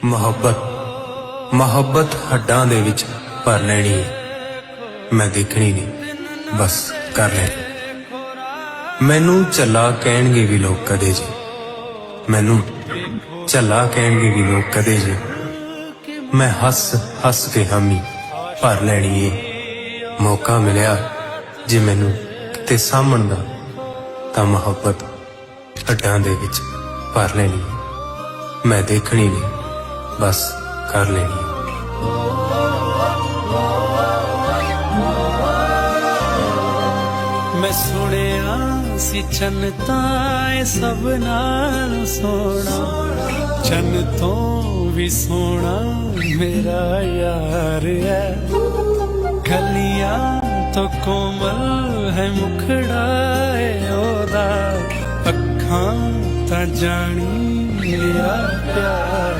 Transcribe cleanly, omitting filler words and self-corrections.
ਮੁਹੱਬਤ ਹੱਡਾਂ ਦੇ ਵਿੱਚ ਭਰ ਲੈਣੀ ਹੈ। ਮੈਂ ਦੇਖਣੀ ਨਹੀਂ, ਬਸ ਕਰ ਲੈਣੀ। ਮੈਨੂੰ ਝੱਲਾ ਕਹਿਣਗੇ ਵੀ ਲੋਕ ਕਦੇ ਜੇ, ਮੈਨੂੰ ਝੱਲਾ ਕਹਿਣਗੇ ਵੀ ਲੋਕ ਕਦੇ ਜੇ। ਮੈਂ ਹੱਸ ਕੇ ਹਾਮੀ ਭਰ ਲੈਣੀ ਏ। ਮੌਕਾ ਮਿਲਿਆ ਜੇ ਮੈਨੂੰ ਕਿਤੇ ਸਾਂਭਣ ਦਾ, ਤਾਂ ਮੁਹੱਬਤ ਹੱਡਾਂ ਦੇ ਵਿੱਚ ਭਰ ਲੈਣੀ ਏ। ਮੈਂ ਦੇਖਣੀ ਨਹੀਂ, ਬਸ ਕਰ ਲੈਣੀ ਏ। मैं सुनिया सी चन ताए सब नाल सोना, चन तो भी सोना मेरा यार है। गलियां तो कोमल है मुखड़ा ओदा, अखां ता जानी मेरा प्यार